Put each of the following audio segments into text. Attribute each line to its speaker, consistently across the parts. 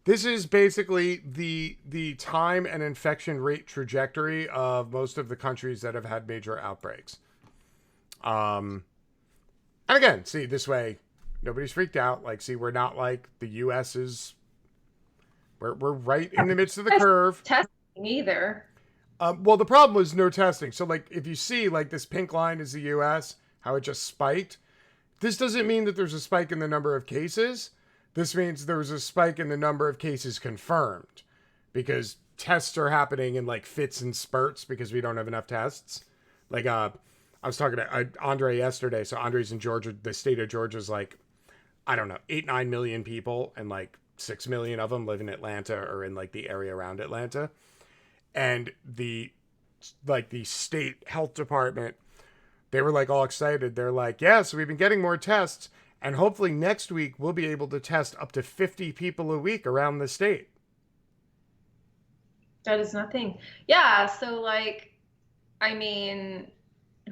Speaker 1: This is basically the time and infection rate trajectory of most of the countries that have had major outbreaks. Um, and again, see, this way, nobody's freaked out. Like, see, we're not like the U.S. is. We're right in the midst of the curve.
Speaker 2: Testing either.
Speaker 1: Well, the problem was no testing. So, like, if you see, like, this pink line is the U.S., how it just spiked. This doesn't mean that there's a spike in the number of cases. This means there was a spike in the number of cases confirmed because tests are happening in like fits and spurts because we don't have enough tests. Like, I was talking to Andre yesterday. So Andre's in Georgia. The state of Georgia's like, I don't know, 8-9 million people, and like 6 million of them live in Atlanta or in like the area around Atlanta. And the state health department, they were like all excited. They're like, yeah, so we've been getting more tests, and hopefully next week we'll be able to test up to 50 people a week around the state.
Speaker 2: That is nothing. Yeah, so like, I mean,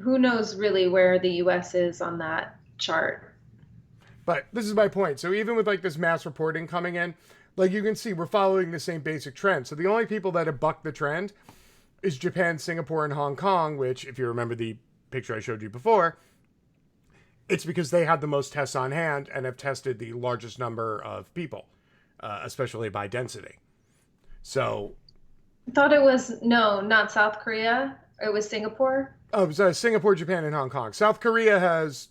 Speaker 2: who knows really where the US is on that chart?
Speaker 1: But this is my point. So even with like this mass reporting coming in, like you can see we're following the same basic trend. So the only people that have bucked the trend is Japan, Singapore, and Hong Kong, which, if you remember the picture I showed you before, it's because they had the most tests on hand and have tested the largest number of people, especially by density. So,
Speaker 2: I thought it was, no, not South Korea. It was Singapore.
Speaker 1: oh, so Singapore, Japan, and Hong Kong. South Korea has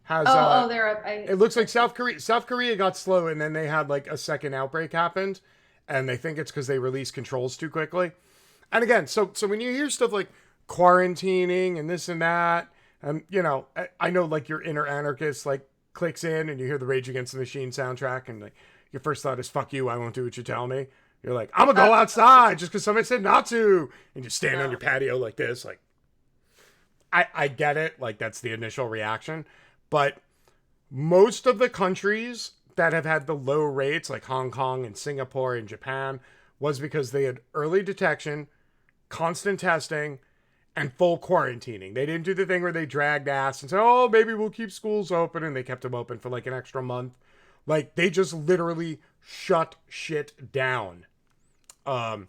Speaker 2: They're up.
Speaker 1: it looks like South Korea got slow, and then they had like a second outbreak happened, and they think it's because they released controls too quickly. And again, so when you hear stuff like quarantining and this and that, I know like your inner anarchist like clicks in and you hear the Rage Against the Machine soundtrack, and like your first thought is "fuck you, I won't do what you tell me." You're like, I'm gonna go outside just because somebody said not to, and you stand on
Speaker 2: No.
Speaker 1: your patio like this. Like, I get it, like that's the initial reaction, but most of the countries that have had the low rates, like Hong Kong and Singapore and Japan, was because they had early detection, constant testing, and full quarantining. They didn't do the thing where they dragged ass and said, oh, maybe we'll keep schools open, and they kept them open for like an extra month. Like, they just literally shut shit down. Um,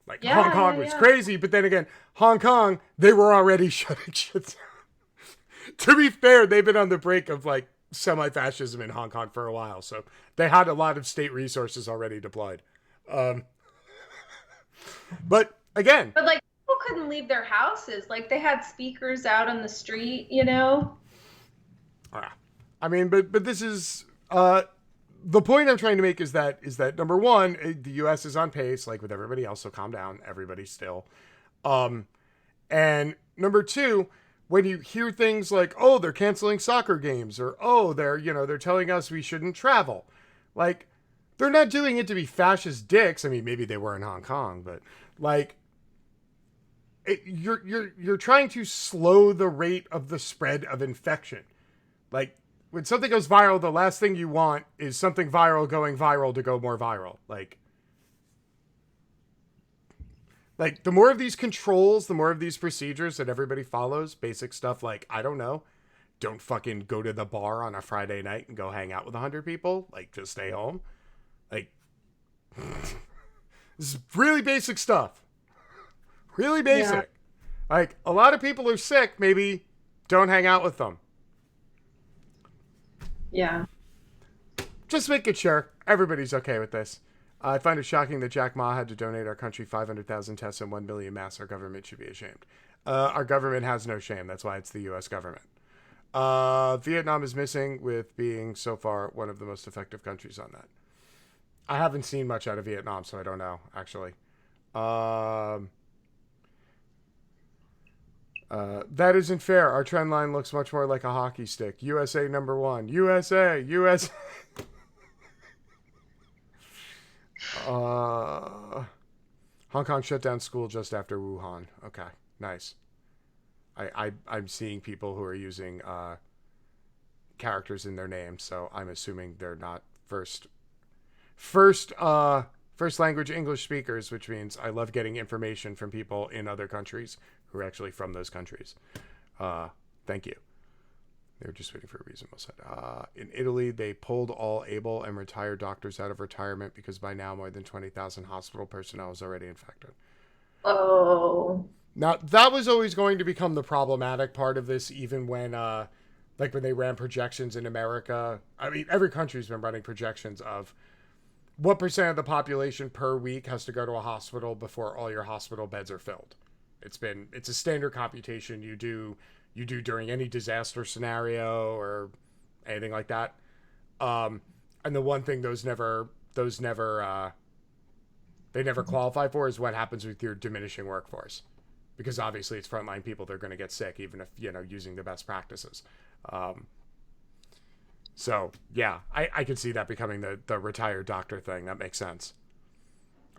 Speaker 1: like, Hong
Speaker 2: Yeah,
Speaker 1: Kong
Speaker 2: yeah,
Speaker 1: was
Speaker 2: yeah.
Speaker 1: crazy, but then again, Hong Kong, they were already shutting shit down. To be fair, they've been on the brink of like semi-fascism in Hong Kong for a while, so they had a lot of state resources already deployed. Um, but again,
Speaker 2: But like people couldn't leave their houses. Like they had speakers out on the street, you know?
Speaker 1: uh, I mean, but this is the point I'm trying to make is that number one, the U.S. is on pace, like with everybody else. So calm down, everybody. Still, um, and number two, when you hear things like, oh, they're canceling soccer games, or oh, they're telling us we shouldn't travel, like they're not doing it to be fascist dicks. I mean, maybe they were in Hong Kong, but like you're trying to slow the rate of the spread of infection. Like when something goes viral, the last thing you want is something viral going viral to go more viral. Like the more of these controls, the more of these procedures that everybody follows, basic stuff like, I don't know, don't fucking go to the bar on a Friday night and go hang out with 100 people. Like, just stay home. Like, this is really basic stuff. Really
Speaker 2: Yeah.
Speaker 1: basic. Like, a lot of people are sick. Maybe don't hang out with them.
Speaker 2: Yeah.
Speaker 1: Just making sure everybody's okay with this. I find it shocking that Jack Ma had to donate our country 500,000 tests and 1 million masks. Our government should be ashamed. Our government has no shame. That's why it's the U.S. government. Vietnam is missing with being so far one of the most effective countries on that. I haven't seen much out of Vietnam, so I don't know, actually. Um, that isn't fair. Our trend line looks much more like a hockey stick. USA number one. USA, USA. Uh, Hong Kong shut down school just after Wuhan. Okay, nice. I'm seeing people who are using characters in their names, so I'm assuming they're not first language English speakers, which means I love getting information from people in other countries who are actually from those countries. Thank you. They're just waiting for a reasonable set. In Italy, they pulled all able and retired doctors out of retirement because by now more than 20,000 hospital personnel is already infected.
Speaker 2: Oh.
Speaker 1: Now, that was always going to become the problematic part of this, even when, like when they ran projections in America. I mean, every country's been running projections of what percent of the population per week has to go to a hospital before all your hospital beds are filled. It's a standard computation you do during any disaster scenario or anything like that. And the one thing they never qualify for is what happens with your diminishing workforce, because obviously it's frontline people. They're going to get sick, even if, using the best practices. So yeah, I could see that becoming the retired doctor thing. That makes sense.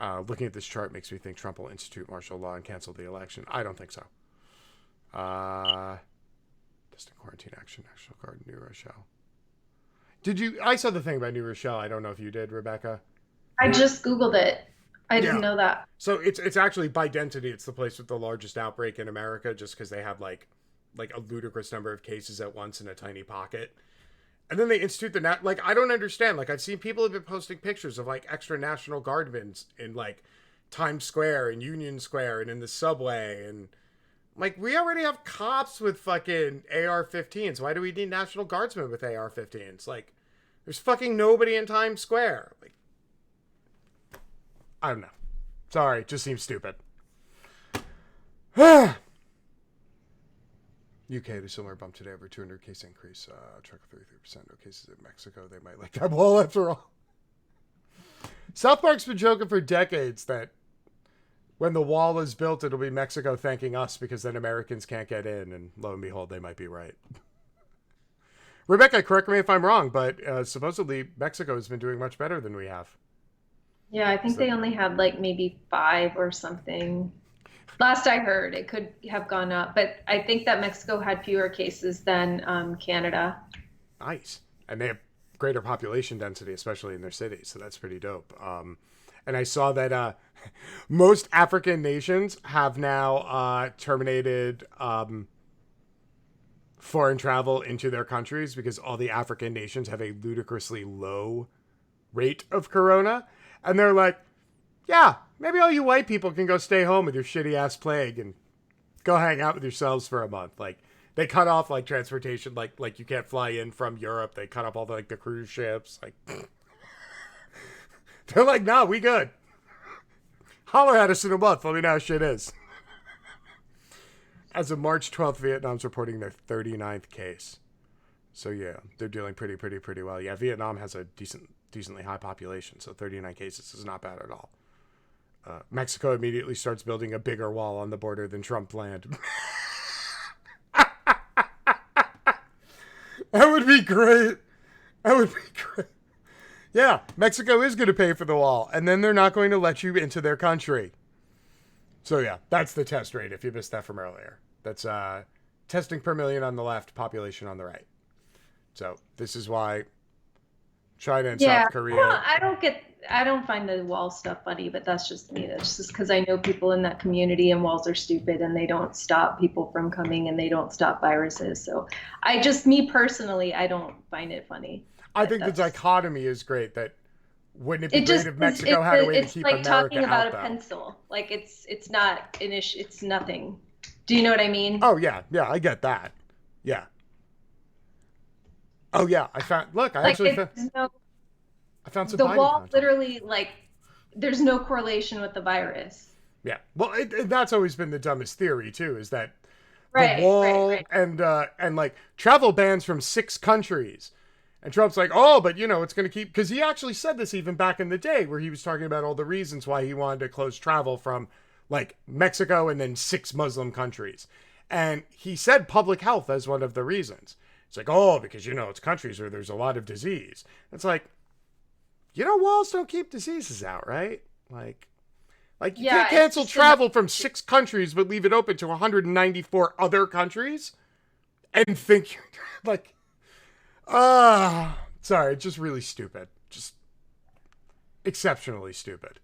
Speaker 1: Looking at this chart makes me think Trump will institute martial law and cancel the election. I don't think so. Distant quarantine action, National Guard, New Rochelle. I saw the thing about New Rochelle. I don't know if you did, Rebecca.
Speaker 2: I just Googled it. I didn't know that.
Speaker 1: So it's actually by density, it's the place with the largest outbreak in America, just because they have like a ludicrous number of cases at once in a tiny pocket. And then they institute I don't understand. Like, I've seen people have been posting pictures of like extra National Guardsmen in like Times Square and Union Square and in the subway, and like, we already have cops with fucking AR-15s. Why do we need National Guardsmen with AR-15s? Like, there's fucking nobody in Times Square. Like, I don't know. Sorry, it just seems stupid. UK, there's similar bump today, over 200 case increase. Truck 33%. No cases in Mexico. They might like that wall after all. South Park's been joking for decades that when the wall is built, it'll be Mexico thanking us because then Americans can't get in. And lo and behold, they might be right. Rebecca, correct me if I'm wrong, but supposedly Mexico has been doing much better than we have.
Speaker 2: Yeah, I think they only had like maybe 5 or something. Last I heard, it could have gone up, but I think that Mexico had fewer cases than Canada.
Speaker 1: Nice. And they have greater population density, especially in their cities, so that's pretty dope. And I saw that most African nations have now terminated foreign travel into their countries because all the African nations have a ludicrously low rate of corona. And they're like, yeah, maybe all you white people can go stay home with your shitty ass plague and go hang out with yourselves for a month. Like, they cut off like transportation, like you can't fly in from Europe. They cut off all the cruise ships. Like, they're like, nah, we good. Holler at us in a month. Let me know how shit is. As of March 12th, Vietnam's reporting their 39th case. So yeah, they're dealing pretty well. Yeah, Vietnam has a decently high population, so 39 cases is not bad at all. Mexico immediately starts building a bigger wall on the border than Trump planned. That would be great. That would be great. Yeah, Mexico is going to pay for the wall, and then they're not going to let you into their country. So yeah, that's the test rate, if you missed that from earlier. That's testing per million on the left, population on the right. So this is why China and South Korea...
Speaker 2: I don't find the wall stuff funny, but that's just me. That's just because I know people in that community, and walls are stupid, and they don't stop people from coming, and they don't stop viruses. So me personally, I don't find it funny.
Speaker 1: I think the dichotomy is great. That wouldn't it be great if Mexico had a way to keep America out, though? It's like talking about a pencil.
Speaker 2: Like, it's not an issue. It's nothing. Do you know what I mean?
Speaker 1: Oh yeah, I get that. Yeah. Oh yeah, I found some.
Speaker 2: The wall literally, there's no correlation with the virus.
Speaker 1: Yeah, well, that's always been the dumbest theory too, is that the wall and like travel bans from 6 countries. And Trump's like, oh, but it's going to keep, because he actually said this even back in the day where he was talking about all the reasons why he wanted to close travel from like Mexico and then 6 Muslim countries. And he said public health as one of the reasons. It's like, oh, because, it's countries where there's a lot of disease. It's like, walls don't keep diseases out, right? Like you can't cancel travel from 6 countries, but leave it open to 194 other countries and think like, sorry, just really stupid. Just exceptionally stupid.